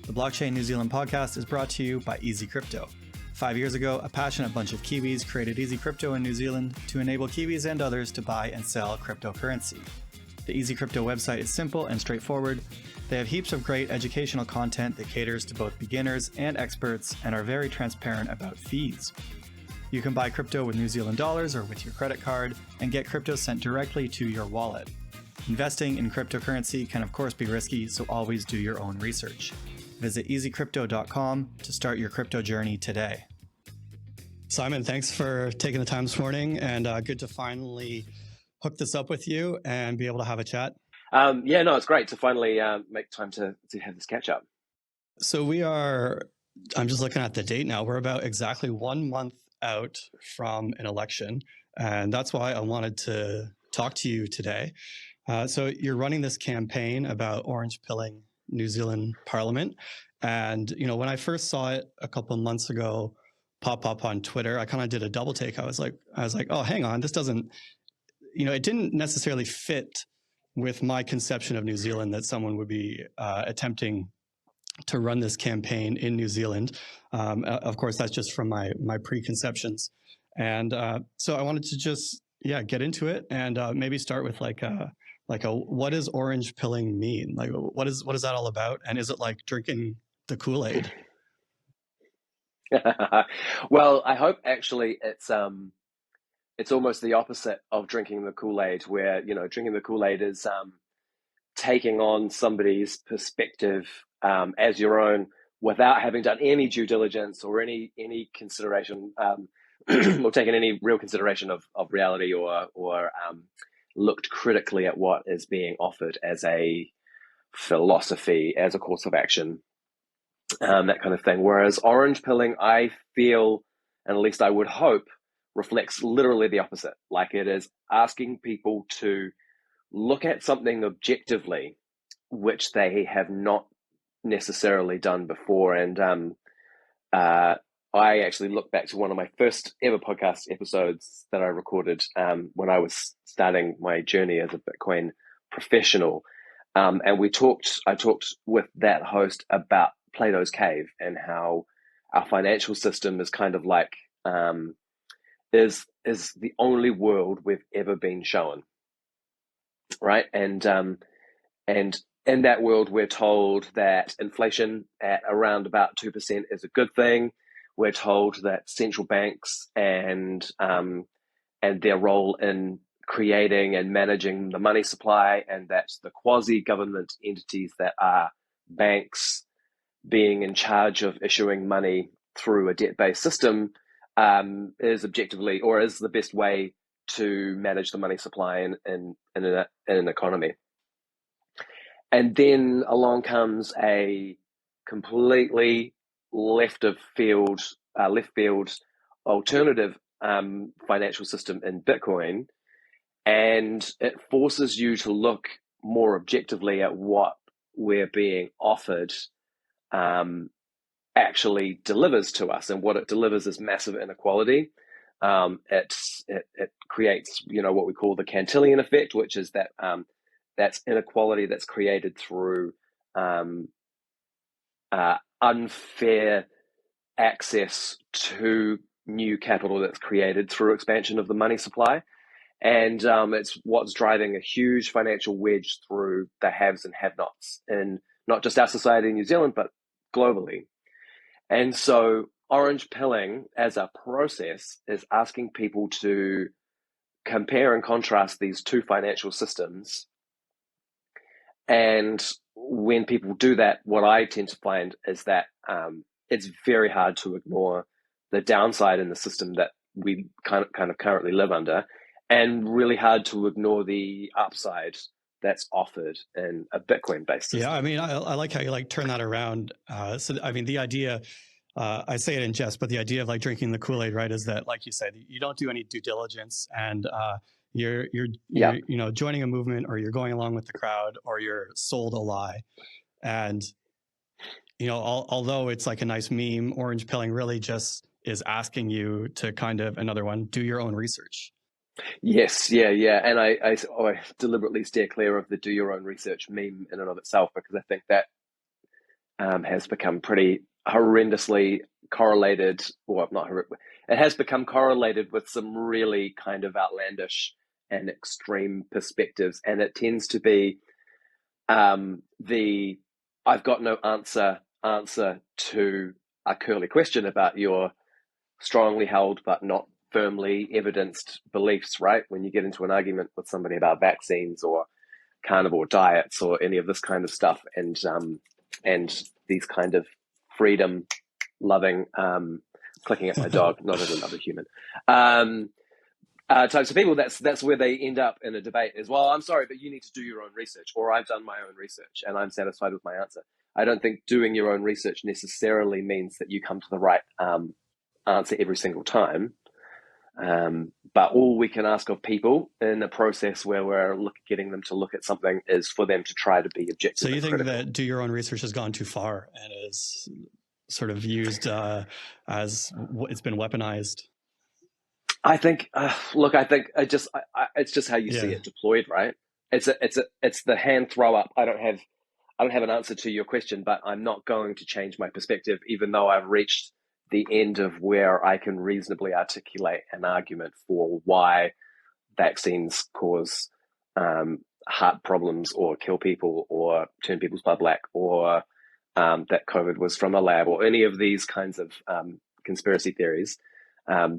The Blockchain New Zealand podcast is brought to you by Easy Crypto. 5 years ago, a passionate bunch of Kiwis created Easy Crypto in New Zealand to enable Kiwis and others to buy and sell cryptocurrency. The Easy Crypto website is simple and straightforward. They have heaps of great educational content that caters to both beginners and experts and are very transparent about fees. You can buy crypto with New Zealand dollars or with your credit card and get crypto sent directly to your wallet. Investing in cryptocurrency can of course be risky, so always do your own research. Visit easycrypto.com to start your crypto journey today. Simon, thanks for taking the time this morning, and good to finally hook this up with you and be able to have a chat. It's great to finally make time to have this catch up. So I'm just looking at the date now, we're about exactly 1 month out from an election, and that's why I wanted to talk to you today. So you're running this campaign about orange pilling New Zealand Parliament. And, when I first saw it a couple of months ago pop up on Twitter, I kind of did a double take. I was like, oh, hang on, this doesn't, it didn't necessarily fit with my conception of New Zealand that someone would be attempting to run this campaign in New Zealand. Of course, that's just from my preconceptions. And so I wanted to just, get into it and maybe start with what does orange pilling mean? Like, what is that all about? And is it like drinking the Kool-Aid? Well, I hope actually it's almost the opposite of drinking the Kool-Aid, where, drinking the Kool-Aid is taking on somebody's perspective as your own without having done any due diligence or any consideration or taken any real consideration of reality or looked critically at what is being offered as a philosophy, as a course of action, that kind of thing. Whereas orange pilling, I feel, and at least I would hope, reflects literally the opposite. Like, it is asking people to look at something objectively, which they have not necessarily done before. And I actually look back to one of my first ever podcast episodes that I recorded when I was starting my journey as a Bitcoin professional. And I talked with that host about Plato's cave and how our financial system is kind of like, is the only world we've ever been shown, right? And in that world, we're told that inflation at around about 2% is a good thing. We're told that central banks and their role in creating and managing the money supply, and that the quasi-government entities that are banks being in charge of issuing money through a debt-based system is objectively, or is the best way to manage the money supply in an economy. And then along comes a completely left field alternative financial system in Bitcoin, and it forces you to look more objectively at what we're being offered actually delivers to us, and what it delivers is massive inequality. It creates what we call the Cantillon effect, which is that that's inequality that's created through unfair access to new capital that's created through expansion of the money supply. And it's what's driving a huge financial wedge through the haves and have-nots in not just our society in New Zealand, but globally. And so orange pilling as a process is asking people to compare and contrast these two financial systems. And when people do that, what I tend to find is that it's very hard to ignore the downside in the system that we kind of currently live under, and really hard to ignore the upside that's offered in a Bitcoin-based system. Yeah, I mean, I like how you turn that around. The idea, I say it in jest, but the idea of drinking the Kool-Aid, right, is that, like you said, you don't do any due diligence, and you're joining a movement, or you're going along with the crowd, or you're sold a lie. And although it's like a nice meme, orange pilling really just is asking you to do your own research. Yes, yeah. And I deliberately steer clear of the do your own research meme in and of itself, because I think that has become pretty horrendously correlated, or not horrific. It has become correlated with some really kind of outlandish and extreme perspectives, and it tends to be the I've got no answer to a curly question about your strongly held but not firmly evidenced beliefs, right? When you get into an argument with somebody about vaccines or carnivore diets or any of this kind of stuff, and these kind of freedom loving clicking at my dog, not at another human. Types of people, that's where they end up in a debate is, well, I'm sorry, but you need to do your own research, or I've done my own research and I'm satisfied with my answer. I don't think doing your own research necessarily means that you come to the right answer every single time. But all we can ask of people in a process where we're getting them to look at something is for them to try to be objective. So you think that do your own research has gone too far and is sort of used as it's been weaponized? I think, it's just how you see it deployed, right? It's the hand throw up. I don't have an answer to your question, but I'm not going to change my perspective, even though I've reached the end of where I can reasonably articulate an argument for why vaccines cause heart problems or kill people or turn people's blood black, or that COVID was from a lab, or any of these kinds of conspiracy theories.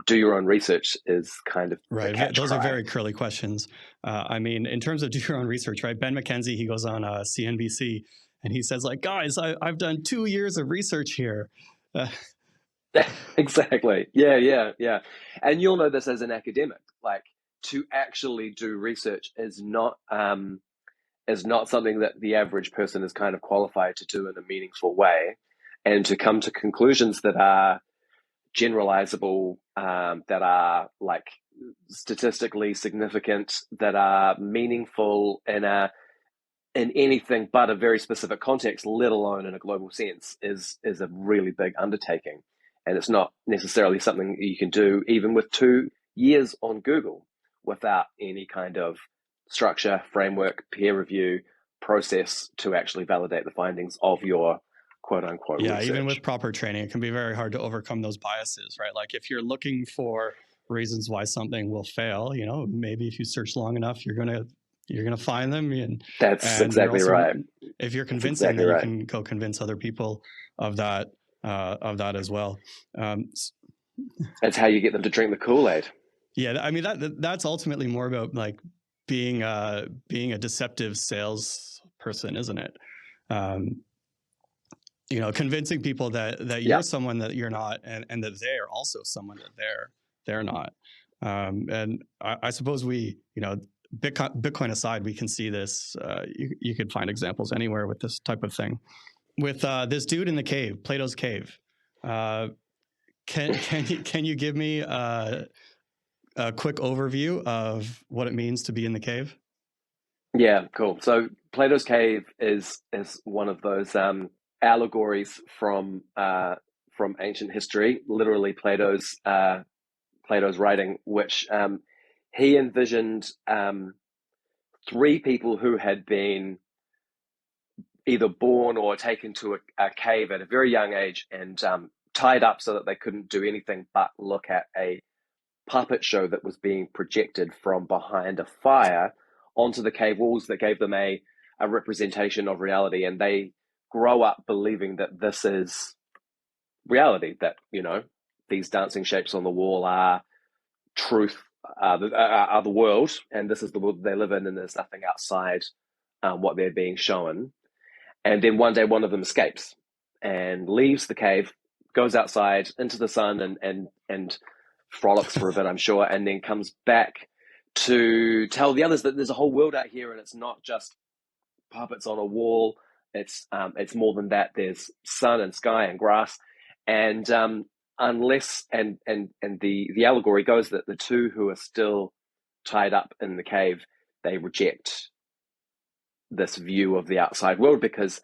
Do your own research is kind of right. Those are very curly questions. I mean, in terms of do your own research, right? Ben McKenzie, he goes on CNBC and he says, like, guys, I've done 2 years of research here. Exactly. Yeah. And you'll know this as an academic. Like, to actually do research is not something that the average person is kind of qualified to do in a meaningful way, and to come to conclusions that are generalizable, that are like statistically significant, that are meaningful in anything but a very specific context, let alone in a global sense, is a really big undertaking. And it's not necessarily something you can do even with 2 years on Google without any kind of structure, framework, peer review process to actually validate the findings of your quote unquote research. Even with proper training, it can be very hard to overcome those biases, right? Like, if you're looking for reasons why something will fail, maybe if you search long enough, you're gonna find them. And exactly right. If you're convincing, then you can go convince other people of that as well. That's how you get them to drink the Kool-Aid. Yeah, I mean that's ultimately more about like being a deceptive salesperson, isn't it? Convincing people that you're someone that you're not, and that they're also someone that they're not. And I suppose we, Bitcoin aside, we can see this. You could find examples anywhere with this type of thing. With this dude in the cave, Plato's cave. Can you give me a quick overview of what it means to be in the cave? Yeah, cool. So Plato's cave is one of those allegories from ancient history. Literally, Plato's writing, which he envisioned 3 people who had been either born or taken to a cave at a very young age and tied up so that they couldn't do anything but look at a puppet show that was being projected from behind a fire onto the cave walls that gave them a representation of reality. And they grow up believing that this is reality, that, these dancing shapes on the wall are truth, are the world, and this is the world they live in, and there's nothing outside what they're being shown. And then one day one of them escapes and leaves the cave, goes outside into the sun and frolics for a bit, I'm sure, and then comes back to tell the others that there's a whole world out here, and it's not just puppets on a wall. It's more than that. There's sun and sky and grass, and unless and the allegory goes that the 2 who are still tied up in the cave, they reject this view of the outside world because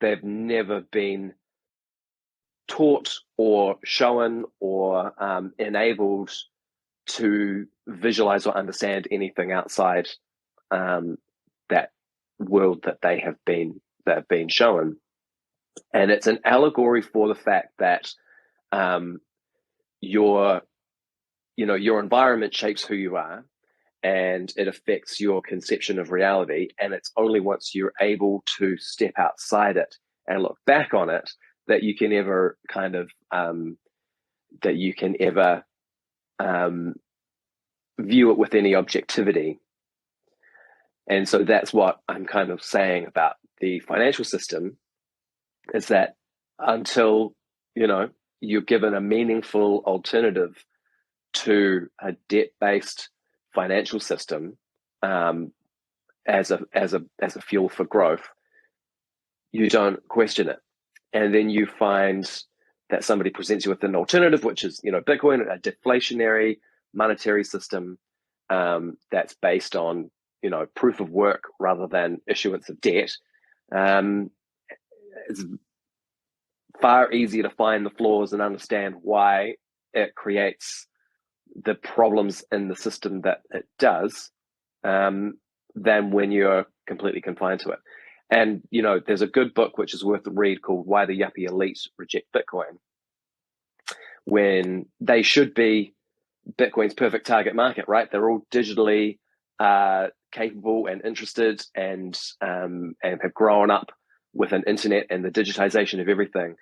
they've never been taught or shown or enabled to visualize or understand anything outside that world that they have been shown. And it's an allegory for the fact that your environment shapes who you are, and it affects your conception of reality. And it's only once you're able to step outside it and look back on it that you can ever view it with any objectivity. And so that's what I'm kind of saying about the financial system, is that until, you're given a meaningful alternative to a debt-based financial system as a fuel for growth, you don't question it. And then you find that somebody presents you with an alternative, which is, Bitcoin, a deflationary monetary system that's based on, proof of work rather than issuance of debt. It's far easier to find the flaws and understand why it creates the problems in the system that it does than when you're completely confined to it. And, there's a good book which is worth a read called Why the Yuppie Elite Reject Bitcoin, when they should be Bitcoin's perfect target market, right? They're all digitally capable and interested and have grown up with an internet and the digitization of everything.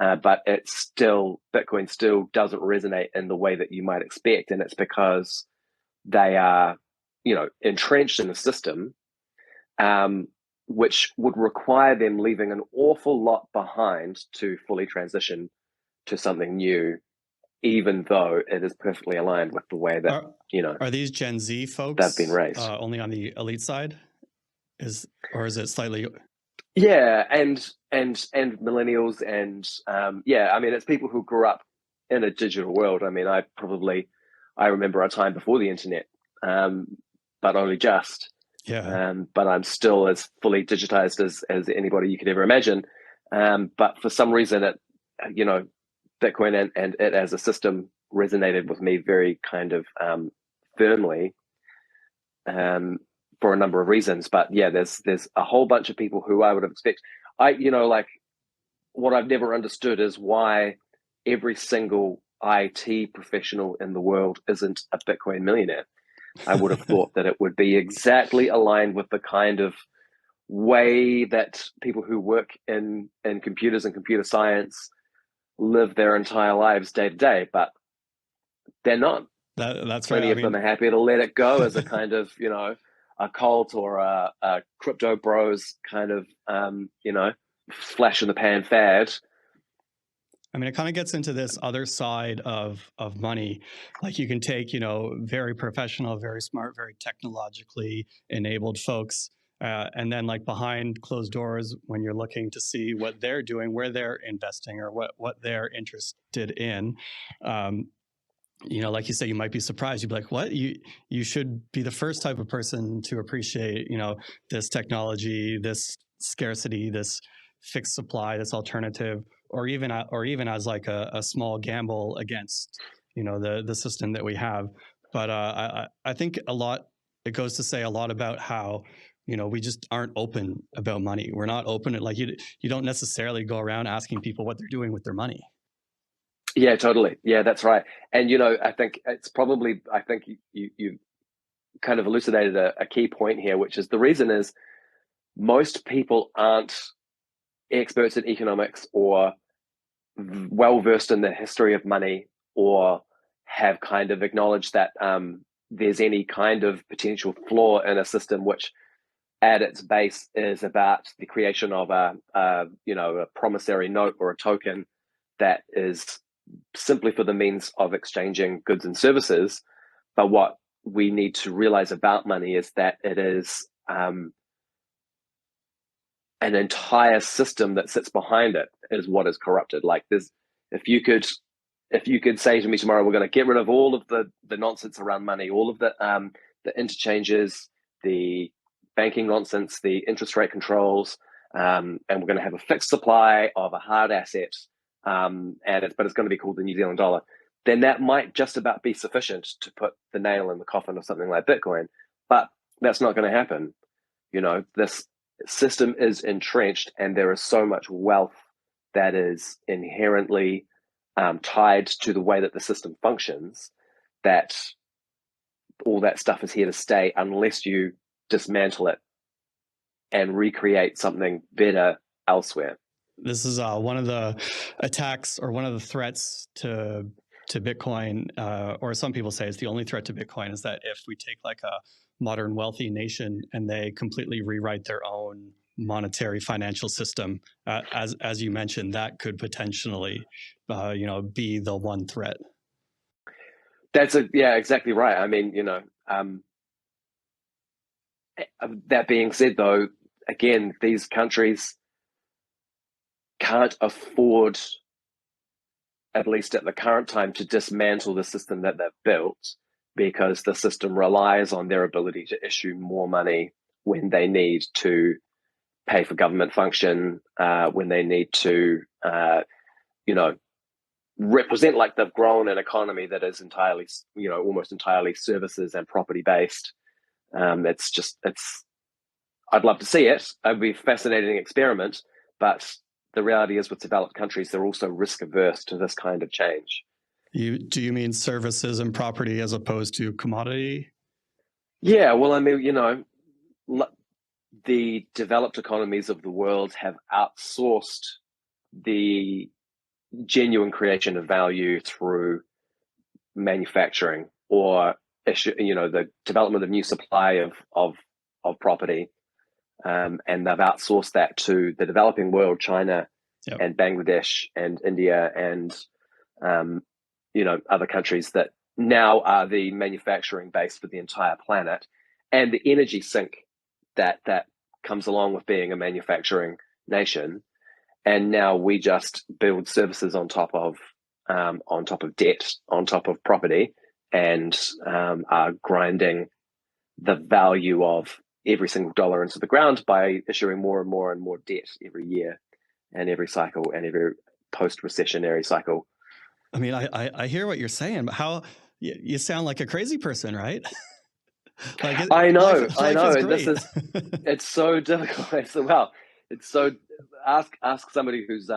But Bitcoin still doesn't resonate in the way that you might expect. And it's because they are, entrenched in a system which would require them leaving an awful lot behind to fully transition to something new, even though it is perfectly aligned with the way that, Are these Gen Z folks they've been raised. Only on the elite side? Or is it slightly... Yeah, and millennials, and it's people who grew up in a digital world. I remember a time before the internet, but only just. Yeah. But I'm still as fully digitized as anybody you could ever imagine. But for some reason, Bitcoin and it as a system resonated with me very kind of firmly. For a number of reasons, but yeah, there's a whole bunch of people who I would have expected. What I've never understood is why every single IT professional in the world isn't a Bitcoin millionaire. I would have thought that it would be exactly aligned with the kind of way that people who work in computers and computer science live their entire lives day to day, but they're not. That's Plenty right. of them are happy to let it go as a kind of, a cult or a crypto bros kind of, flash in the pan fad. It kind of gets into this other side of money. Like you can take, very professional, very smart, very technologically enabled folks, and then like behind closed doors, when you're looking to see what they're doing, where they're investing, or what they're interested in, like you say, you might be surprised. You'd be like, what? You should be the first type of person to appreciate, this technology, this scarcity, this fixed supply, this alternative, or even as like a small gamble against, the system that we have. But I think it goes to say a lot about how, we just aren't open about money. We're not open. Like you don't necessarily go around asking people what they're doing with their money. Yeah, totally. Yeah, that's right. And, I think it's probably, you kind of elucidated a key point here, which is the reason is most people aren't experts in economics or well-versed in the history of money, or have kind of acknowledged that there's any kind of potential flaw in a system which at its base is about the creation of a promissory note or a token that is simply for the means of exchanging goods and services. But what we need to realize about money is that it is an entire system that sits behind it is what is corrupted. Like if you could say to me tomorrow, we're going to get rid of all of the nonsense around money, all of the interchanges, the banking nonsense, the interest rate controls, and we're going to have a fixed supply of a hard asset, but it's going to be called the New Zealand dollar, then that might just about be sufficient to put the nail in the coffin of something like Bitcoin. But that's not going to happen. This system is entrenched, and there is so much wealth that is inherently tied to the way that the system functions, that all that stuff is here to stay unless you dismantle it and recreate something better elsewhere. This is one of the attacks, or one of the threats to Bitcoin, or some people say it's the only threat to Bitcoin, is that if we take like a modern wealthy nation and they completely rewrite their own monetary financial system, as you mentioned, that could potentially, be the one threat. Yeah, exactly right. I mean, that being said, though, again, these countries can't afford, at least at the current time, to dismantle the system that they've built, because the system relies on their ability to issue more money when they need to pay for government function, when they need to, represent like they've grown an economy that is entirely, almost entirely services and property based. I'd love to see it. It'd be a fascinating experiment, but the reality is with developed countries, they're also risk averse to this kind of change. Do you mean services and property as opposed to commodity? Yeah, well, I mean, the developed economies of the world have outsourced the genuine creation of value through manufacturing, or the development of new supply of property, and they've outsourced that to the developing world, China, yep, and Bangladesh and India and other countries that now are the manufacturing base for the entire planet, and the energy sink that comes along with being a manufacturing nation. And now we just build services on top of debt, on top of property, and are grinding the value of every single dollar into the ground by issuing more and more and more debt every year and every cycle and every post-recessionary cycle. I mean, I hear what you're saying, but how you sound like a crazy person, right? I know. It's so difficult. Ask somebody whose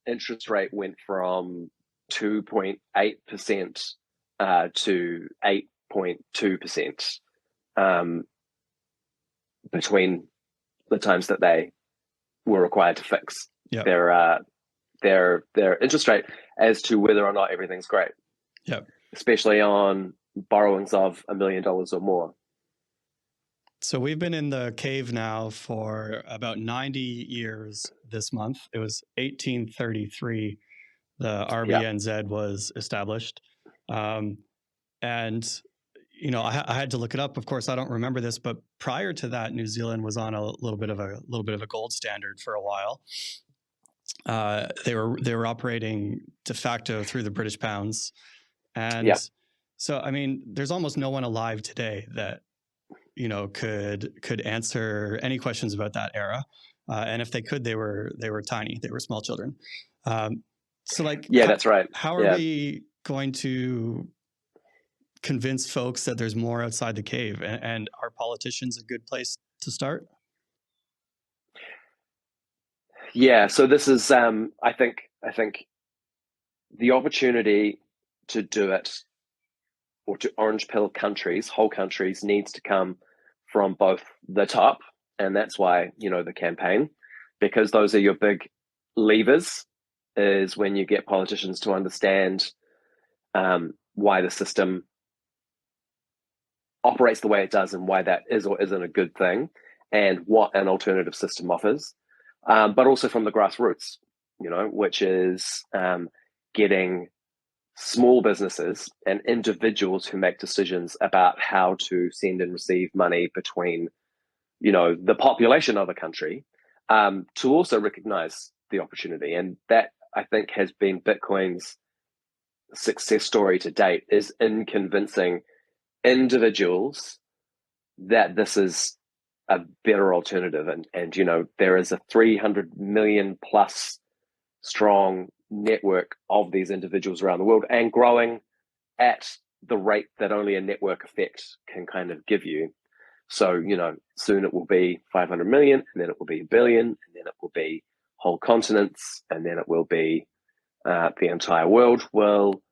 interest rate went from 2.8% to 8.2% between the times that they were required to fix, yep, their interest rate, as to whether or not everything's great. Yep. Especially on borrowings of $1 million or more. So we've been in the cave now for about 90 years this month. It was 1833, the RBNZ was established. And, I had to look it up. Of course, I don't remember this, but prior to that, New Zealand was on a little bit of a gold standard for a while. They were operating de facto through the British pounds. And yeah, so, I mean, there's almost no one alive today that, could answer any questions about that era. And if they could, they were tiny. They were small children. That's right. How are we going to convince folks that there's more outside the cave? And are politicians a good place to start? Yeah. So this is, I think the opportunity to do it, or to orange pill countries, whole countries, needs to come from both the top, and that's why, the campaign, because those are your big levers, is when you get politicians to understand why the system operates the way it does and why that is or isn't a good thing, and what an alternative system offers, but also from the grassroots, which is getting small businesses and individuals who make decisions about how to send and receive money between, the population of a country, to also recognize the opportunity. And that, I think, has been Bitcoin's success story to date, is in convincing individuals that this is a better alternative. And there is a 300 million plus strong network of these individuals around the world, and growing at the rate that only a network effect can kind of give you. So, soon it will be 500 million, and then it will be a billion, and then it will be whole continents, and then it will be the entire world will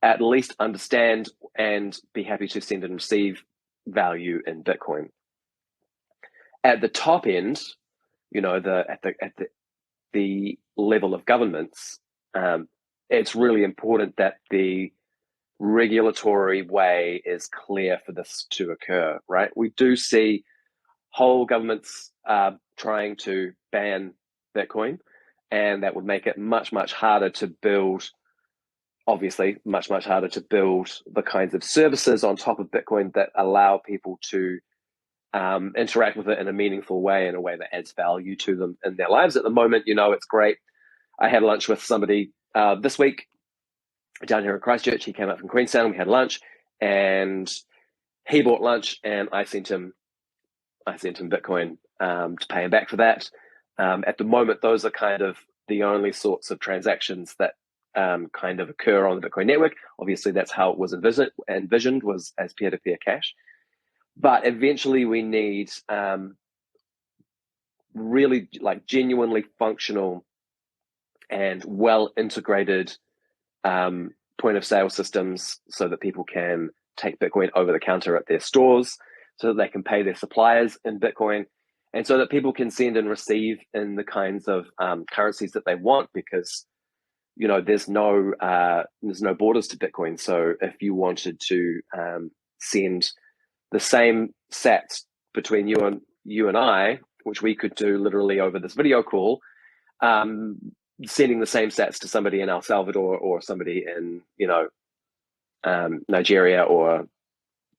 at least understand and be happy to send and receive value in Bitcoin. At the top end, at the level of governments, it's really important that the regulatory way is clear for this to occur, right? We do see whole governments trying to ban Bitcoin, and that would make it much, much harder to build, obviously, much, much harder to build the kinds of services on top of Bitcoin that allow people to interact with it in a meaningful way, in a way that adds value to them in their lives. At the moment, it's great. I had lunch with somebody this week down here in Christchurch. He came up from Queenstown. We had lunch, and he bought lunch, and I sent him Bitcoin to pay him back for that. At the moment, those are kind of the only sorts of transactions that kind of occur on the Bitcoin network. Obviously, that's how it was envisioned, was as peer-to-peer cash. But eventually, we need really genuinely functional and well-integrated point of sale systems so that people can take Bitcoin over the counter at their stores, so that they can pay their suppliers in Bitcoin, and so that people can send and receive in the kinds of currencies that they want, because there's no borders to Bitcoin. So if you wanted to send the same sats between you and I, which we could do literally over this video call, sending the same sats to somebody in El Salvador or somebody in Nigeria or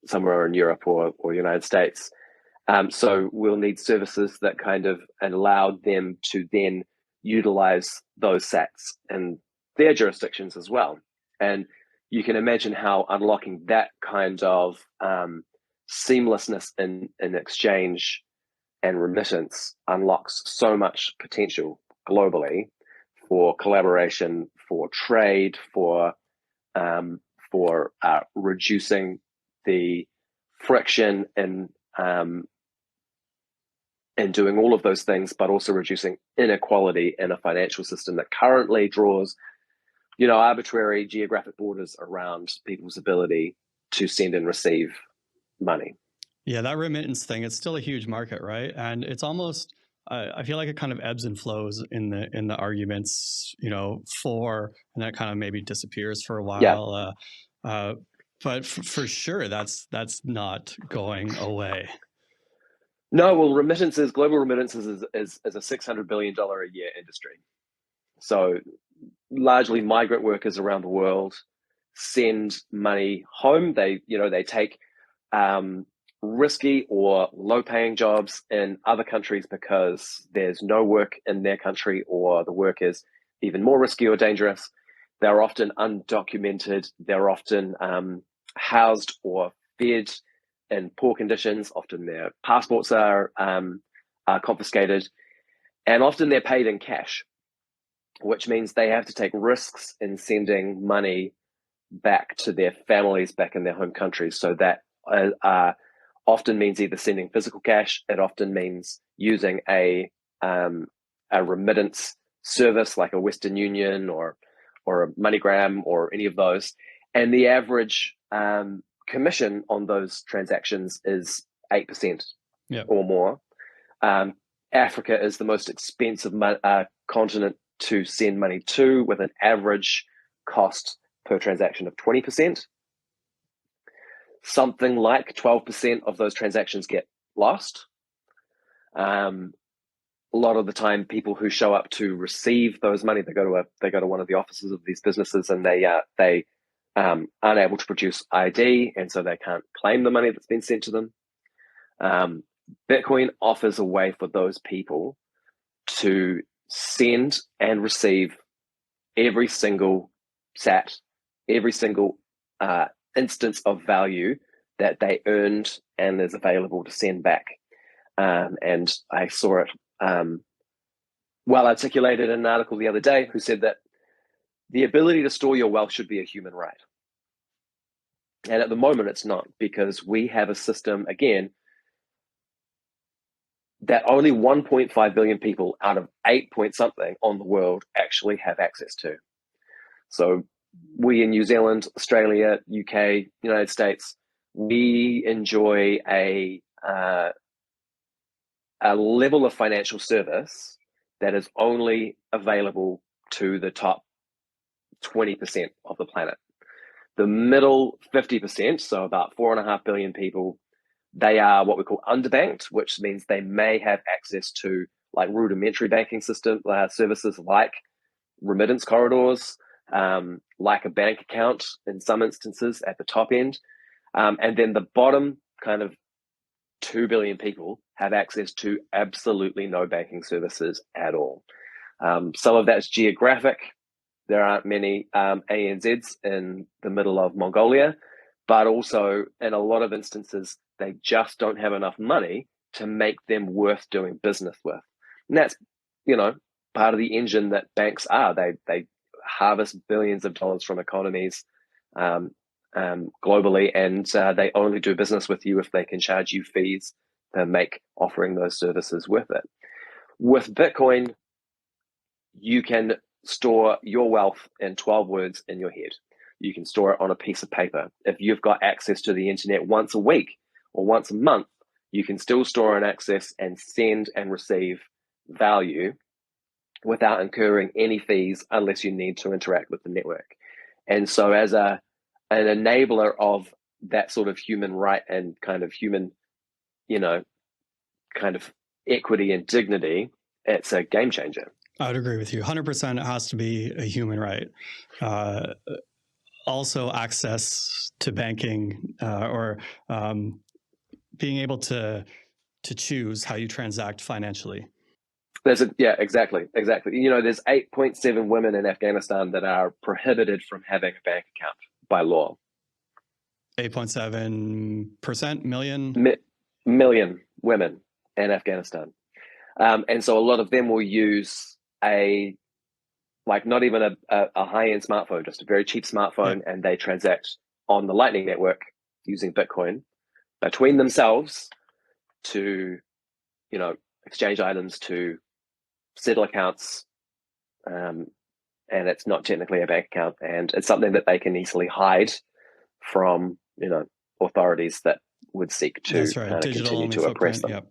somewhere in Europe or United States. So we'll need services that kind of allow them to then utilize those sats in their jurisdictions as well. And you can imagine how unlocking that kind of seamlessness in exchange and remittance unlocks so much potential globally for collaboration, for trade, for reducing the friction in doing all of those things, but also reducing inequality in a financial system that currently draws, arbitrary geographic borders around people's ability to send and receive money. Yeah, that remittance thing, it's still a huge market, right? And it's almost, I feel like it kind of ebbs and flows in the arguments, for, and that kind of maybe disappears for a while. Yeah. But for sure, that's not going away. No, well, global remittances is a $600 billion a year industry. So largely migrant workers around the world send money home. They take risky or low-paying jobs in other countries because there's no work in their country, or the work is even more risky or dangerous. They're often undocumented. They're often housed or fed in poor conditions. Often their passports are confiscated, and often they're paid in cash, which means they have to take risks in sending money back to their families back in their home countries. So that often means either sending physical cash. It often means using a remittance service like a Western Union or a MoneyGram or any of those. And the average commission on those transactions is 8% or more. Africa is the most expensive continent to send money to, with an average cost per transaction of 20%. Something like 12% of those transactions get lost. A lot of the time, people who show up to receive those money, they go to one of the offices of these businesses, and they aren't able to produce ID, and so they can't claim the money that's been sent to them. Bitcoin offers a way for those people to send and receive every single sat, every single instance of value that they earned and is available to send back. And I saw it well articulated in an article the other day, who said that the ability to store your wealth should be a human right. And at the moment, it's not, because we have a system, again, that only 1.5 billion people out of 8 point something on the world actually have access to. So we in New Zealand, Australia, UK, United States, we enjoy a level of financial service that is only available to the top 20% of the planet. The middle 50%, so about 4.5 billion people, they are what we call underbanked, which means they may have access to like rudimentary banking system services like remittance corridors, like a bank account in some instances at the top end. And then the bottom kind of 2 billion people have access to absolutely no banking services at all. Some of that's geographic. There aren't many ANZs in the middle of Mongolia, but also in a lot of instances, they just don't have enough money to make them worth doing business with. And that's, part of the engine that banks are. They harvest billions of dollars from economies globally, and they only do business with you if they can charge you fees to make offering those services with it. With Bitcoin, you can store your wealth in 12 words in your head. You can store it on a piece of paper. If you've got access to the internet once a week or once a month, you can still store and access and send and receive value without incurring any fees unless you need to interact with the network. And so as an enabler of that sort of human right and kind of human, kind of equity and dignity, it's a game changer. I would agree with you. 100% it has to be a human right. Also access to banking or being able to choose how you transact financially. Exactly. There's 8.7 women in Afghanistan that are prohibited from having a bank account by law. 8.7% million women in Afghanistan. And so a lot of them will use not even a high-end smartphone, just a very cheap smartphone, and they transact on the Lightning Network using Bitcoin between themselves to, exchange items, to settle accounts, and it's not technically a bank account, and it's something that they can easily hide from, authorities that would seek to continue to oppress them. Yep.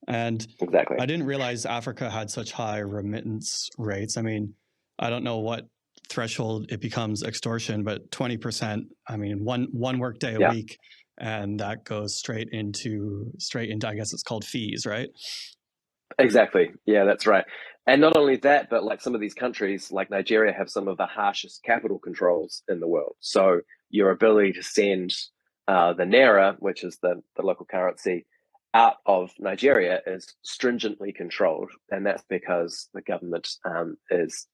And exactly, I didn't realize Africa had such high remittance rates. I mean, I don't know what threshold it becomes extortion, but 20%. I mean, one work day a week, and that goes straight into I guess it's called fees, right? Exactly. Yeah, that's right. And not only that, but like some of these countries, like Nigeria, have some of the harshest capital controls in the world. So your ability to send the naira, which is the local currency, out of Nigeria is stringently controlled, and that's because the government is.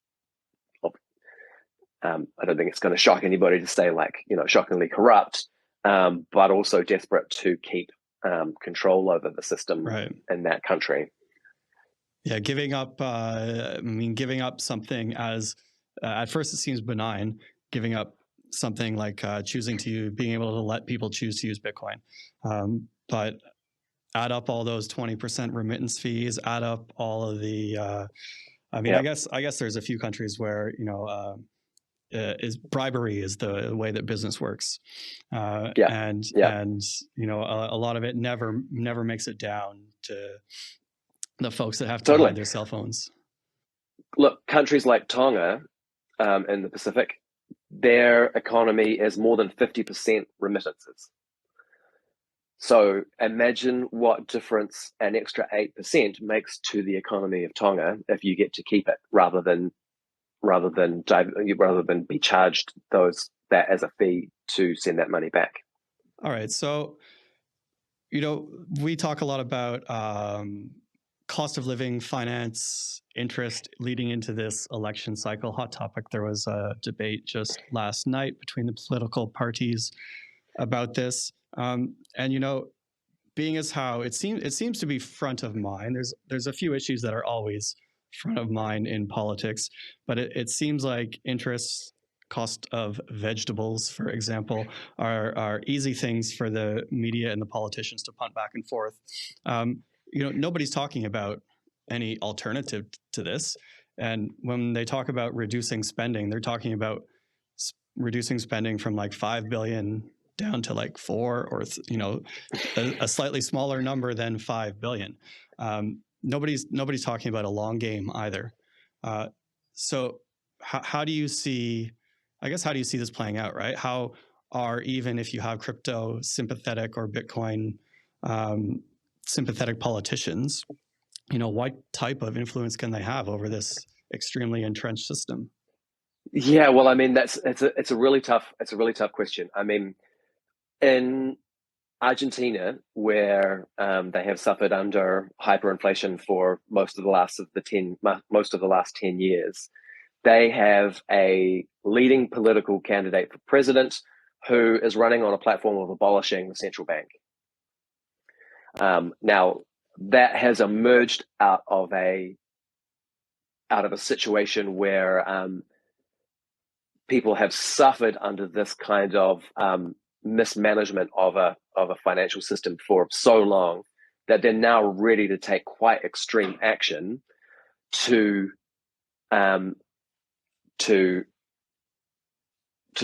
I don't think it's going to shock anybody to say, shockingly corrupt, but also desperate to keep control over the system in that country. Yeah, giving up something as at first it seems benign, giving up something like being able to let people choose to use Bitcoin. But add up all those 20% remittance fees, add up all of the, I guess there's a few countries where, bribery is the way that business works. And a lot of it never makes it down to the folks that have to hide their cell phones. Look, countries like Tonga in the Pacific, their economy is more than 50% remittances. So imagine what difference an extra 8% makes to the economy of Tonga if you get to keep it rather than be charged that as a fee to send that money back. All right, so we talk a lot about cost of living, finance, interest leading into this election cycle. Hot topic. There was a debate just last night between the political parties about this. And being as how it seems to be front of mind. There's a few issues that are always front of mind in politics, but it seems like interest, cost of vegetables, for example, are easy things for the media and the politicians to punt back and forth. nobody's talking about any alternative to this. And when they talk about reducing spending, they're talking about reducing spending from like 5 billion down to like 4, or a slightly smaller number than 5 billion. Nobody's talking about a long game either. So how do you see this playing out, right? How are, even if you have crypto sympathetic or Bitcoin sympathetic politicians, what type of influence can they have over this extremely entrenched system? Yeah, well, I mean, it's a really tough question. I mean, in Argentina, where they have suffered under hyperinflation for most of the last 10 years, they have a leading political candidate for president who is running on a platform of abolishing the central bank. Now, that has emerged out of a situation where people have suffered under this kind of mismanagement of a financial system for so long that they're now ready to take quite extreme action to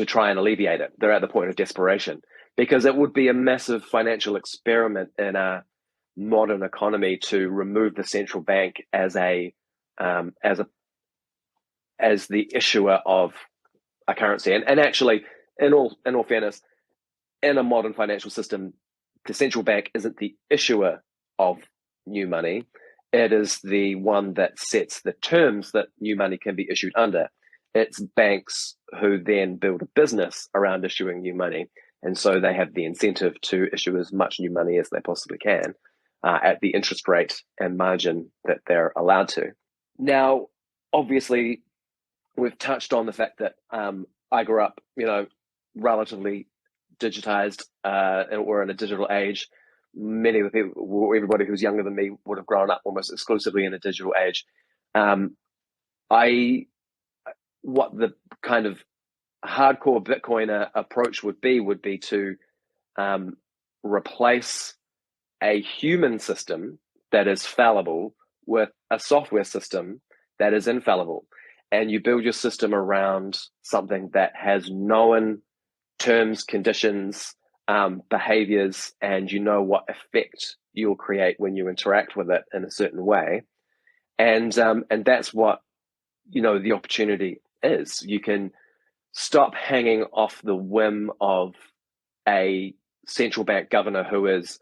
try and alleviate it. They're at the point of desperation, because it would be a massive financial experiment in a modern economy to remove the central bank as the issuer of a currency. And actually, in all fairness, in a modern financial system, the central bank isn't the issuer of new money. It is the one that sets the terms that new money can be issued under. It's banks who then build a business around issuing new money. And so they have the incentive to issue as much new money as they possibly can at the interest rate and margin that they're allowed to. Now, obviously, we've touched on the fact that I grew up, relatively digitized, or in a digital age. Many of the people, everybody who's younger than me, would have grown up almost exclusively in a digital age. What the kind of hardcore Bitcoiner approach would be to replace a human system that is fallible with a software system that is infallible. And you build your system around something that has known terms, conditions, behaviors, and you know what effect you'll create when you interact with it in a certain way. And that's what, the opportunity is. You can stop hanging off the whim of a central bank governor who is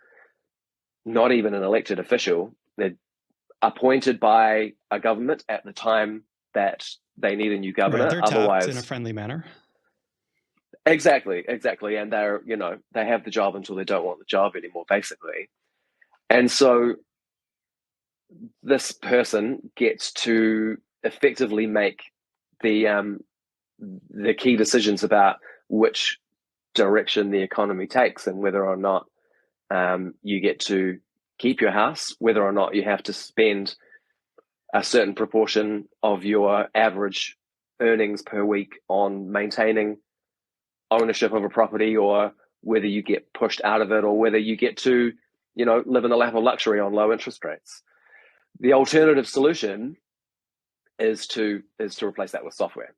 not even an elected official. They're appointed by a government at the time that they need a new governor. Right, they're tapped in a friendly manner. Exactly. And they're, they have the job until they don't want the job anymore, basically. And so this person gets to effectively make the key decisions about which direction the economy takes, and whether or not you get to keep your house, whether or not you have to spend a certain proportion of your average earnings per week on maintaining ownership of a property, or whether you get pushed out of it, or whether you get to, live in the lap of luxury on low interest rates. The alternative solution is to replace that with software.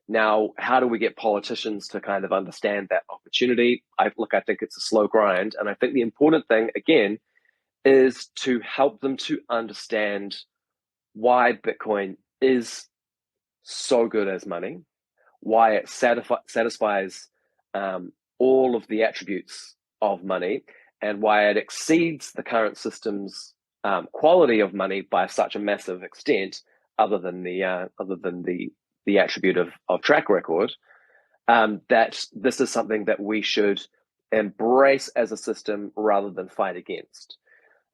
Now, how do we get politicians to kind of understand that opportunity? I think it's a slow grind. And I think the important thing, again, is to help them to understand why Bitcoin is so good as money, why it satisfies all of the attributes of money, and why it exceeds the current system's quality of money by such a massive extent, other than the attribute of track record. That this is something that we should embrace as a system rather than fight against.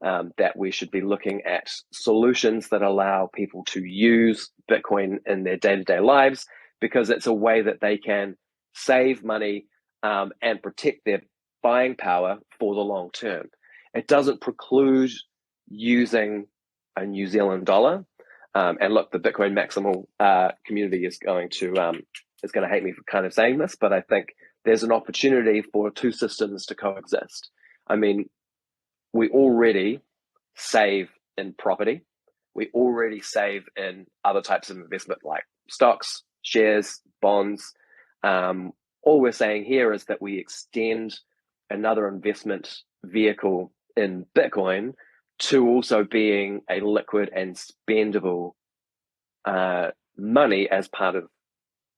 That we should be looking at solutions that allow people to use Bitcoin in their day-to-day lives, because it's a way that they can save money and protect their buying power for the long term. It doesn't preclude using a New Zealand dollar. And look, the Bitcoin Maximal community is going to hate me for kind of saying this, but I think there's an opportunity for two systems to coexist. I mean, we already save in property. We already save in other types of investment like stocks, shares, bonds. All we're saying here is that we extend another investment vehicle in Bitcoin to also being a liquid and spendable money as part of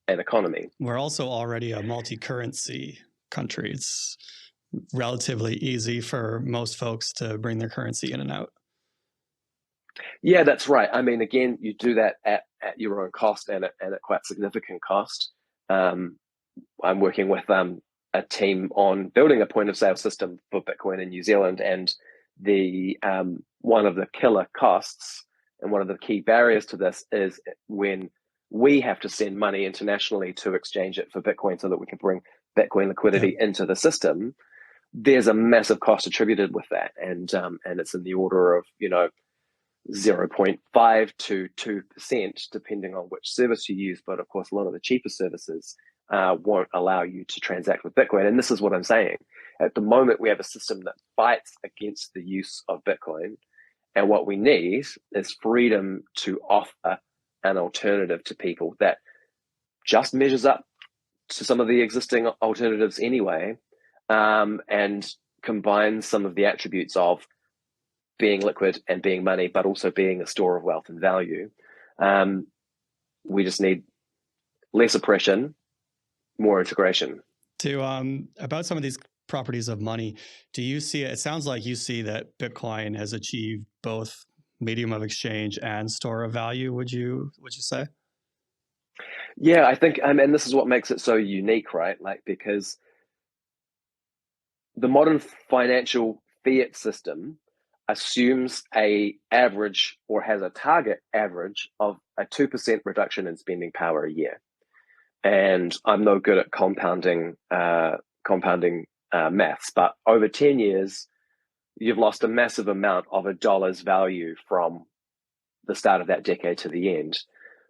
an economy. We're also already a multi-currency country. It's relatively easy for most folks to bring their currency in and out. Yeah, that's right. I mean, again, you do that at your own cost and at quite significant cost. I'm working with a team on building a point of sale system for Bitcoin in New Zealand, and the one of the killer costs and one of the key barriers to this is when we have to send money internationally to exchange it for Bitcoin so that we can bring Bitcoin liquidity into the system. There's a massive cost attributed with that, and it's in the order of 0.5 to 2%, depending on which service you use. But of course, a lot of the cheaper services won't allow you to transact with Bitcoin. And this is what I'm saying. At the moment, we have a system that fights against the use of Bitcoin. And what we need is freedom to offer an alternative to people that just measures up to some of the existing alternatives anyway, and combines some of the attributes of being liquid and being money, but also being a store of wealth and value. We just need less oppression, more integration. About some of these properties of money, do you see it? It sounds like you see that Bitcoin has achieved both medium of exchange and store of value. Would you say? Yeah, I think, and this is what makes it so unique, right? Like, because the modern financial fiat system assumes a average, or has a target average, of a 2% reduction in spending power a year. And I'm no good at compounding maths, but over 10 years, you've lost a massive amount of a dollar's value from the start of that decade to the end.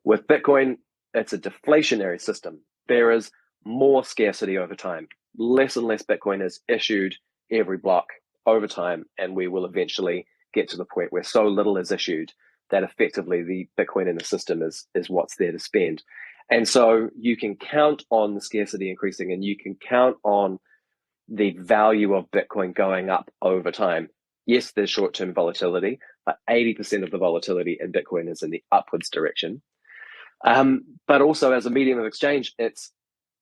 With Bitcoin, it's a deflationary system. There is more scarcity over time. Less and less Bitcoin is issued every block over time, and we will eventually get to the point where so little is issued that effectively the Bitcoin in the system is what's there to spend. And so you can count on the scarcity increasing, and you can count on the value of Bitcoin going up over time. Yes, there's short-term volatility, but 80% of the volatility in Bitcoin is in the upwards direction. But also, as a medium of exchange, it's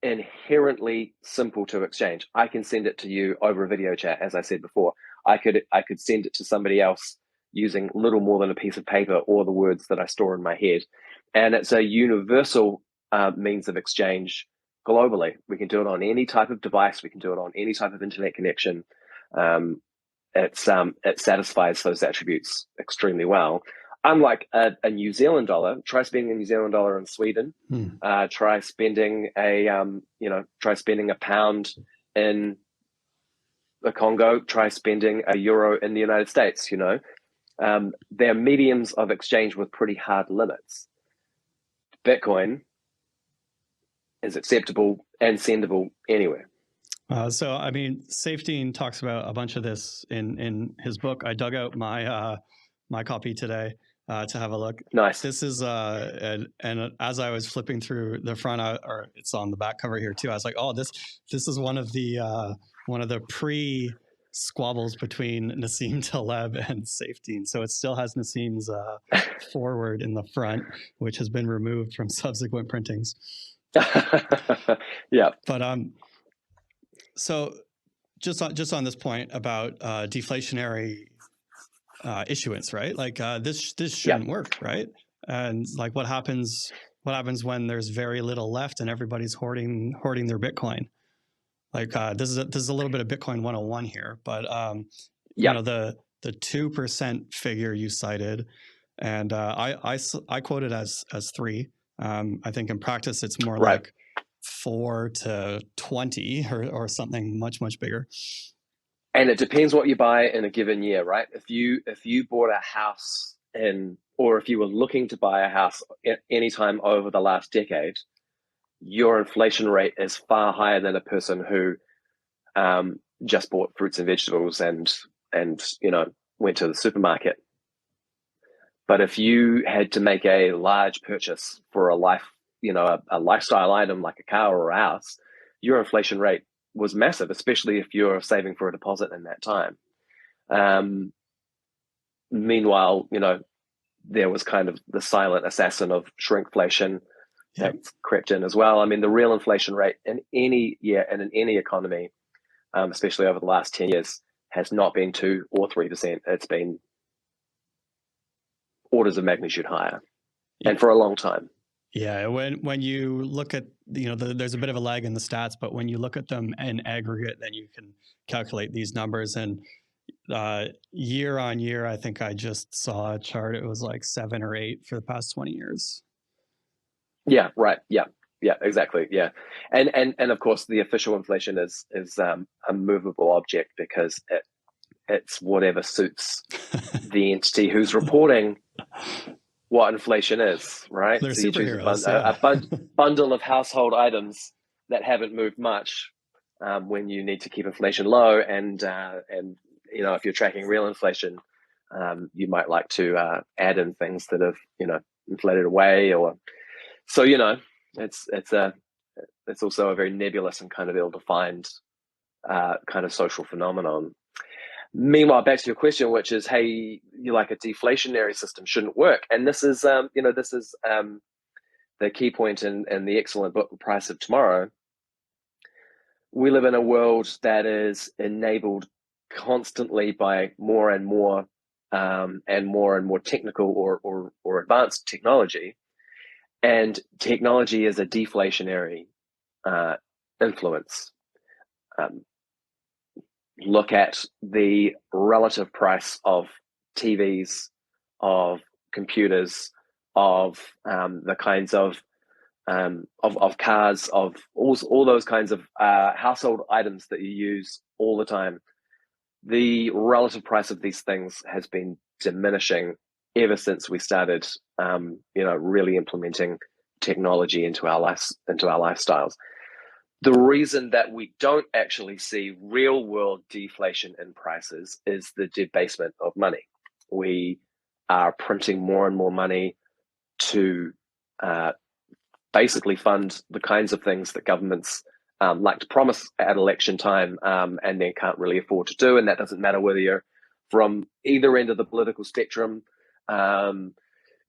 inherently simple to exchange. I can send it to you over a video chat, as I said before. I could send it to somebody else using little more than a piece of paper or the words that I store in my head. And it's a universal means of exchange globally. We can do it on any type of device. We can do it on any type of internet connection. It satisfies those attributes extremely well. Unlike a New Zealand dollar, try spending a New Zealand dollar in Sweden. Try spending a pound in the Congo. Try spending a euro in the United States. They're mediums of exchange with pretty hard limits. Bitcoin is acceptable and sendable anywhere. So, I mean, Safety talks about a bunch of this in his book. I dug out my copy today to have a look. Nice. This is and as I was flipping through the front, or it's on the back cover here too. I was like, oh, this is one of the pre squabbles between Nassim Taleb and Safety. So it still has Nassim's forward in the front, which has been removed from subsequent printings. Yeah. But so just on this point about deflationary issuance, right? Like this shouldn't work, right? And like what happens when there's very little left and everybody's hoarding their Bitcoin? Like this is a little bit of Bitcoin 101 here, but the 2% figure you cited, and I quote it as 3. I think in practice it's more like 4 to 20 or something much bigger. And it depends what you buy in a given year, right? If you bought a house or if you were looking to buy a house at any time over the last decade, your inflation rate is far higher than a person who just bought fruits and vegetables and went to the supermarket. But if you had to make a large purchase for a lifestyle item like a car or a house, your inflation rate was massive, especially if you're saving for a deposit in that time. Meanwhile, there was kind of the silent assassin of shrinkflation that's crept in as well. I mean, the real inflation rate in any year and in any economy, especially over the last 10 years, has not been 2 or 3%. It's been orders of magnitude higher, and for a long time. Yeah, when you look at, there's a bit of a lag in the stats, but when you look at them in aggregate, then you can calculate these numbers. And year on year, I think I just saw a chart. It was like 7 or 8 for the past 20 years. Yeah, right. Yeah, exactly. Yeah, and of course, the official inflation is a movable object because it's whatever suits the entity who's reporting what inflation is, right? They're so you choose superheroes. a bundle of household items that haven't moved much when you need to keep inflation low, and if you're tracking real inflation, you might like to add in things that have inflated away, or so it's also a very nebulous and kind of ill-defined kind of social phenomenon. Meanwhile, back to your question, which is, hey, a deflationary system shouldn't work. And this is, the key point in the excellent book, The Price of Tomorrow. We live in a world that is enabled constantly by more and more technical or advanced technology. And technology is a deflationary influence. Look at the relative price of TVs, of computers, of the kinds of cars, of all those kinds of household items that you use all the time. The relative price of these things has been diminishing ever since we started, really implementing technology into our lifestyles. The reason that we don't actually see real world deflation in prices is the debasement of money. We are printing more and more money to basically fund the kinds of things that governments like to promise at election time and then can't really afford to do. And that doesn't matter whether you're from either end of the political spectrum.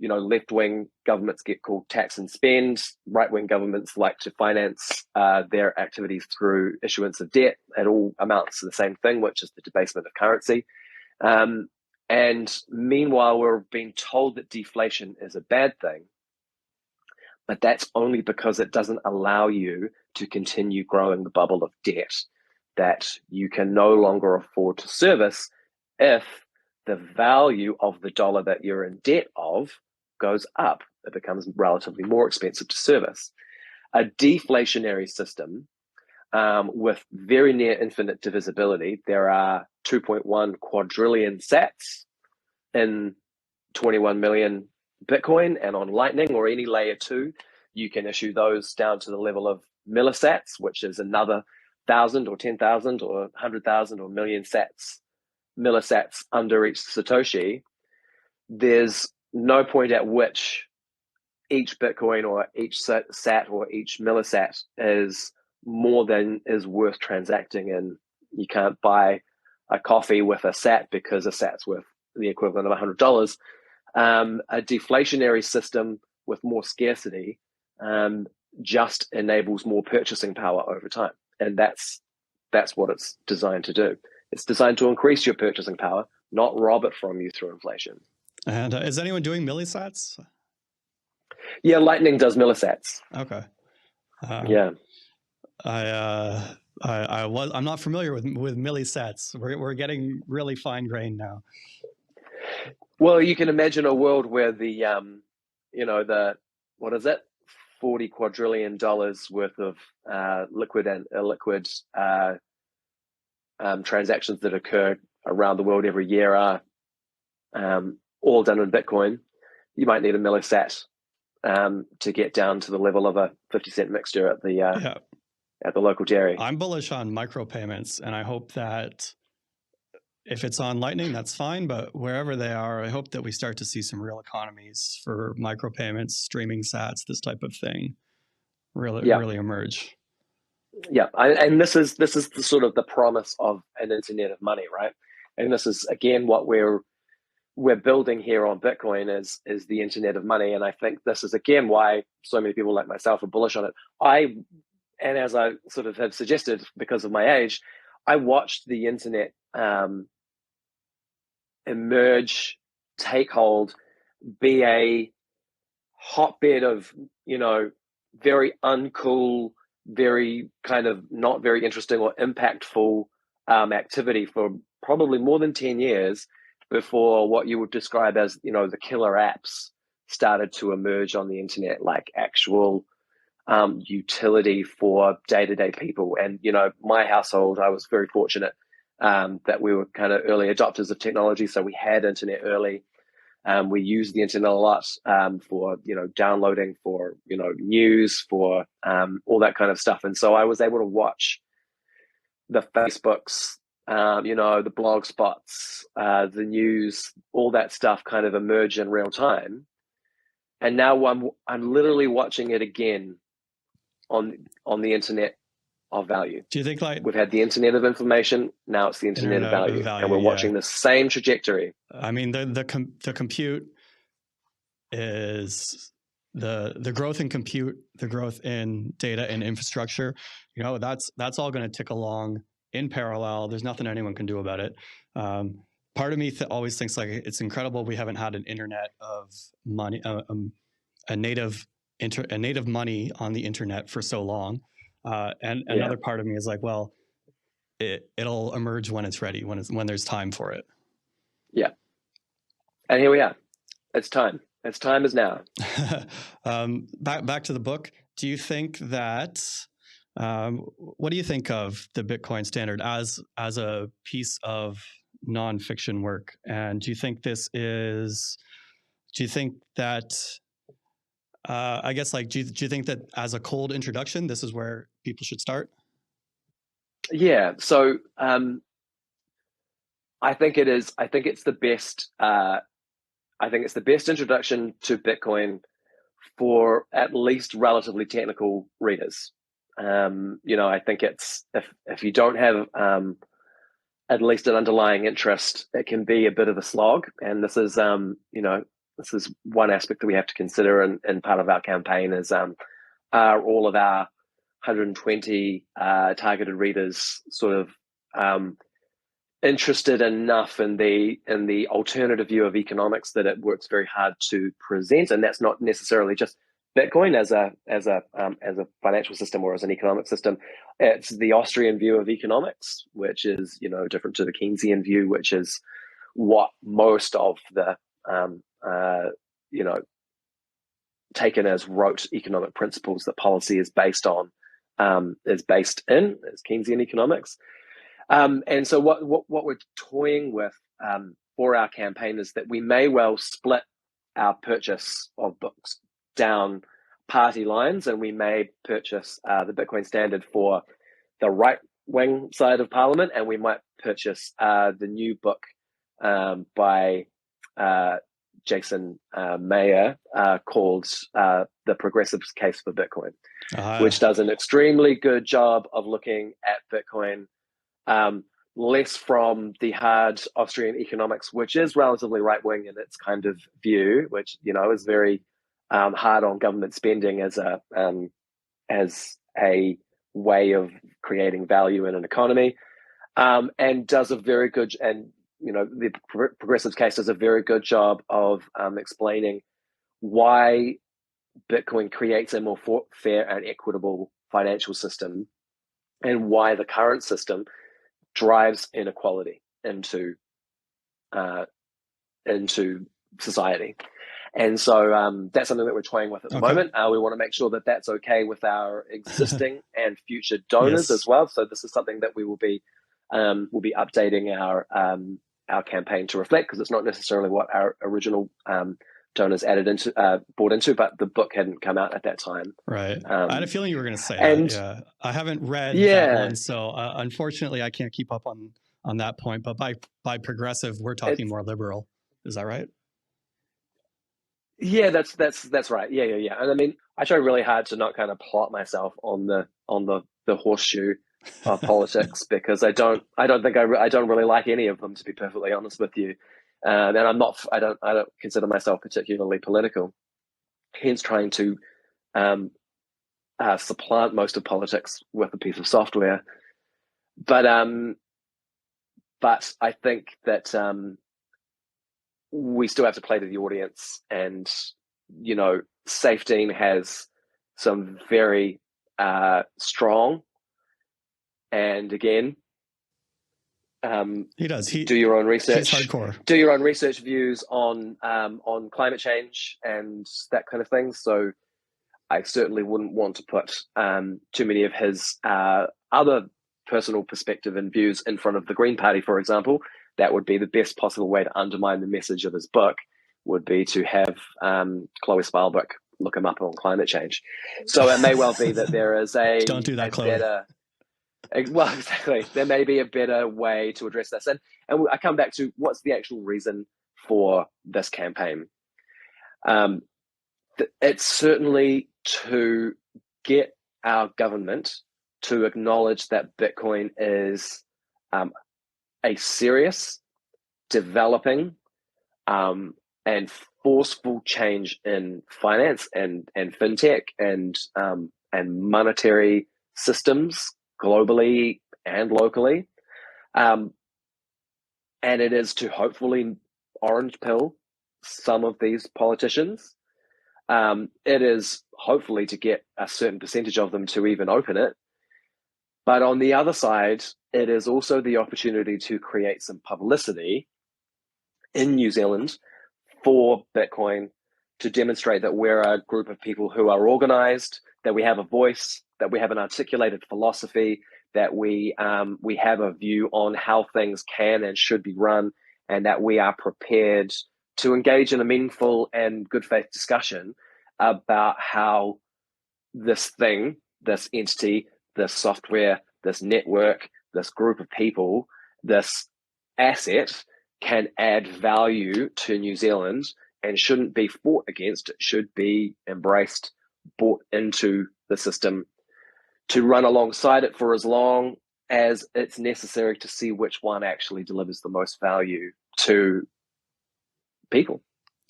Left-wing governments get called tax and spend. Right-wing governments like to finance their activities through issuance of debt. It all amounts to the same thing, which is the debasement of currency. And meanwhile, we're being told that deflation is a bad thing, but that's only because it doesn't allow you to continue growing the bubble of debt that you can no longer afford to service if the value of the dollar that you're in debt of goes up. It becomes relatively more expensive to service. A deflationary system with very near infinite divisibility, there are 2.1 quadrillion sats in 21 million Bitcoin, and on Lightning or any layer 2, you can issue those down to the level of millisats, which is another 1,000 or 10,000 or 100,000 or million millisats under each Satoshi. There's no point at which each Bitcoin or each sat or each millisat is more than is worth transacting in. You can't buy a coffee with a sat because a sat's worth the equivalent of $100. A deflationary system with more scarcity just enables more purchasing power over time. And that's what it's designed to do. It's designed to increase your purchasing power, not rob it from you through inflation. And is anyone doing millisats? Yeah, Lightning does millisats. Okay. Yeah. I'm not familiar with millisats. We're getting really fine grained now. Well, you can imagine a world where the what is it, $40 quadrillion worth of liquid and illiquid transactions that occur around the world every year are all done in Bitcoin. You might need a millisat to get down to the level of a 50-cent mixture at the local dairy. I'm bullish on micropayments, and I hope that if it's on Lightning, that's fine. But wherever they are, I hope that we start to see some real economies for micropayments, streaming sats, this type of thing really emerge. Yeah, and this is the sort of the promise of an internet of money, right? And this is again what we're building here on Bitcoin is the internet of money. And I think this is again why so many people like myself are bullish on it. And as I sort of have suggested, because of my age, I watched the internet emerge, take hold, be a hotbed of, very uncool, very kind of not very interesting or impactful activity for probably more than 10 years before what you would describe as, the killer apps started to emerge on the internet, like actual utility for day-to-day people. And, my household, I was very fortunate that we were kind of early adopters of technology. So we had internet early. We used the internet a lot for, downloading, for, news, for all that kind of stuff. And so I was able to watch the Facebooks, the blog spots, the news, all that stuff kind of emerge in real time. And now I'm literally watching it again on the internet of value. Do you think we've had the internet of information, now it's the internet of value, and we're watching the same trajectory? I mean, the compute is the growth in compute, the growth in data and infrastructure. That's all going to tick along in parallel. There's nothing anyone can do about it. Part of me always thinks like it's incredible we haven't had an internet of money, a native money on the internet for so long. And another part of me is like, well, it'll emerge when it's ready, when there's time for it. Yeah. And here we are. It's time. Its time is now. Back to the book. Do you think that, what do you think of the Bitcoin Standard as a piece of nonfiction work? And do you think that, I guess, like, do you think that as a cold introduction, this is where people should start? Yeah. So I think it is. I think it's the best. I think it's the best introduction to Bitcoin for at least relatively technical readers. I think it's if you don't have at least an underlying interest, it can be a bit of a slog. And this is this is one aspect that we have to consider in part of our campaign is are all of our 120 targeted readers sort of interested enough in the alternative view of economics that it works very hard to present. And that's not necessarily just Bitcoin as a financial system or as an economic system. It's the Austrian view of economics, which is different to the Keynesian view, which is what most of the taken as rote economic principles that policy is based on, is Keynesian economics. And so what we're toying with for our campaign is that we may well split our purchase of books down party lines, and we may purchase the Bitcoin Standard for the right-wing side of Parliament, and we might purchase the new book by Jason Mayer called The Progressive's Case for Bitcoin, which does an extremely good job of looking at Bitcoin less from the hard Austrian economics, which is relatively right-wing in its kind of view, which is very hard on government spending as a way of creating value in an economy, and does a very good, and the Progressive Case does a very good job of explaining why Bitcoin creates a more fair and equitable financial system, and why the current system drives inequality into society. And so that's something that we're toying with at the moment. We want to make sure that that's okay with our existing and future donors as well. So this is something that we will be updating our campaign to reflect, because it's not necessarily what our original donors bought into, but the book hadn't come out at that time. Right. I had a feeling you were going to say that. Yeah. I haven't read that one, so unfortunately I can't keep up on on that point. But by progressive, we're talking more liberal. Is that right? Yeah, that's right. Yeah. And I mean, I try really hard to not kind of plot myself on the horseshoe of politics because I don't really like any of them, to be perfectly honest with you. And I don't consider myself particularly political. Hence, trying to supplant most of politics with a piece of software. But I think that we still have to play to the audience, and Safety has some very strong, and again, he does. Do your own research. He's hardcore. Do your own research views on climate change and that kind of thing. So I certainly wouldn't want to put too many of his other personal perspective and views in front of the Green Party, for example. That would be the best possible way to undermine the message of his book, would be to have Chloe Spalbrook look him up on climate change. So it may well be that there is Don't do that, Chloe. Well, exactly. There may be a better way to address this. And I come back to what's the actual reason for this campaign. It's certainly to get our government to acknowledge that Bitcoin is a serious, developing, and forceful change in finance and fintech and monetary systems globally and locally. And it is to hopefully orange pill some of these politicians. It is hopefully to get a certain percentage of them to even open it. But on the other side, it is also the opportunity to create some publicity in New Zealand for Bitcoin, to demonstrate that we're a group of people who are organized, that we have a voice, that we have an articulated philosophy, that we have a view on how things can and should be run, and that we are prepared to engage in a meaningful and good faith discussion about how this thing, this entity, this software, this network, this group of people, this asset can add value to New Zealand and shouldn't be fought against. It should be embraced, brought into the system, to run alongside it for as long as it's necessary to see which one actually delivers the most value to people.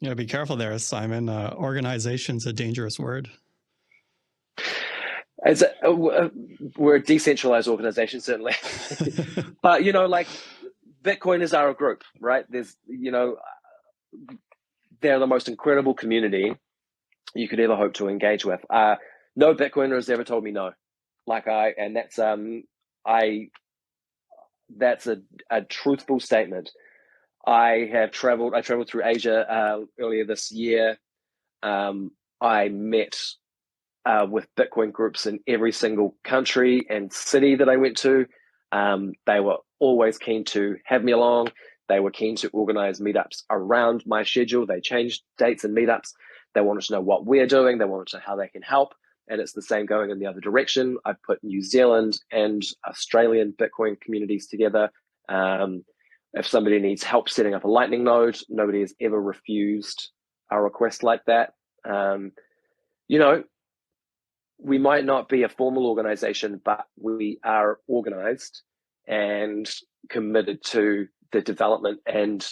You gotta be careful there, Simon. Organization's a dangerous word. We're a decentralized organization, certainly. But, Bitcoin is our group, right? They're the most incredible community you could ever hope to engage with. No Bitcoiner has ever told me no. That's a truthful statement. I traveled through Asia earlier this year. I met with Bitcoin groups in every single country and city that I went to. They were always keen to have me along. They were keen to organize meetups around my schedule. They changed dates and meetups. They wanted to know what we're doing. They wanted to know how they can help. And it's the same going in the other direction. I put New Zealand and Australian Bitcoin communities together. If somebody needs help setting up a Lightning node, nobody has ever refused a request like that. We might not be a formal organization, but we are organized and committed to the development and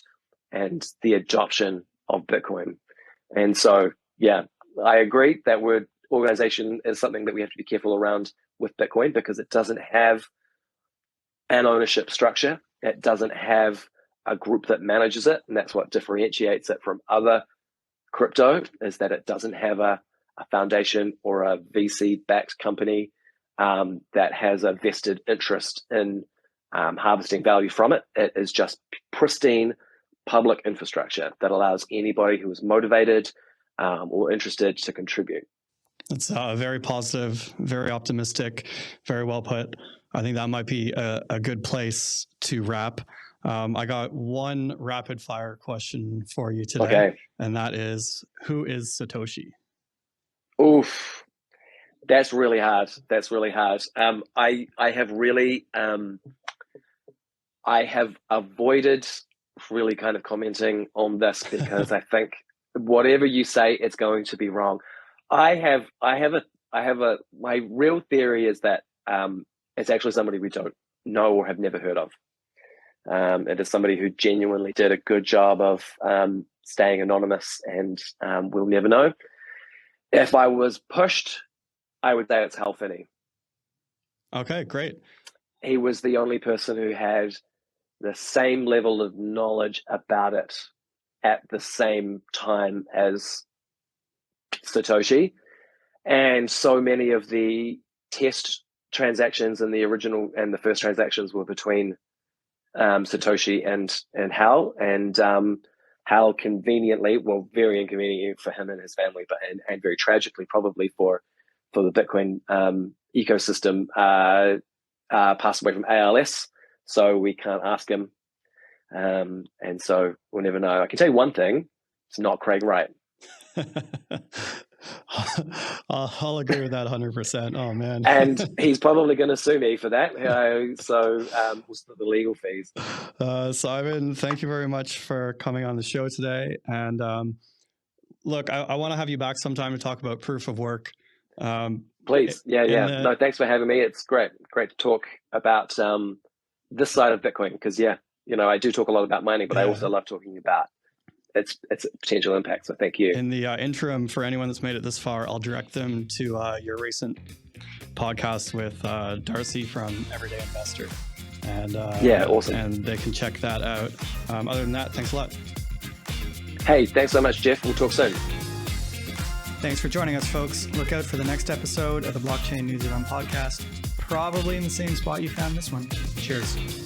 the adoption of Bitcoin. And so, yeah, I agree that word organization is something that we have to be careful around with Bitcoin, because it doesn't have an ownership structure. It doesn't have a group that manages it. And that's what differentiates it from other crypto, is that it doesn't have a foundation or a VC-backed company that has a vested interest in harvesting value from it. It is just pristine public infrastructure that allows anybody who is motivated or interested to contribute. It's very positive, very optimistic, very well put. I think that might be a good place to wrap. I got one rapid fire question for you today, okay. And that is, who is Satoshi? Oof, that's really hard. I have really, I have avoided really kind of commenting on this because I think whatever you say, it's going to be wrong. My real theory is that it's actually somebody we don't know or have never heard of. It is somebody who genuinely did a good job of staying anonymous, and we'll never know. If I was pushed, I would say it's Hal Finney. Okay, great. He was the only person who had the same level of knowledge about it at the same time as Satoshi. And so many of the test transactions and the original and the first transactions were between Satoshi and Hal. And Hal conveniently, well, very inconveniently for him and his family, but and very tragically probably for the Bitcoin ecosystem, passed away from ALS. So we can't ask him. And so we'll never know. I can tell you one thing, it's not Craig Wright. I'll agree with that 100%. Oh, man. And he's probably going to sue me for that. So the legal fees. Simon, thank you very much for coming on the show today. And look, I want to have you back sometime to talk about proof of work. Please. Yeah. No, thanks for having me. It's great to talk about this side of Bitcoin because, I do talk a lot about mining, but I also love talking about its potential impact. So thank you. In the interim, for anyone that's made it this far, I'll direct them to your recent podcast with Darcy from Everyday Investor. And awesome. And they can check that out. Other than that, thanks a lot. Hey, thanks so much, Jeff. We'll talk soon. Thanks for joining us, folks. Look out for the next episode of the BlockchainNZ podcast, probably in the same spot you found this one. Cheers.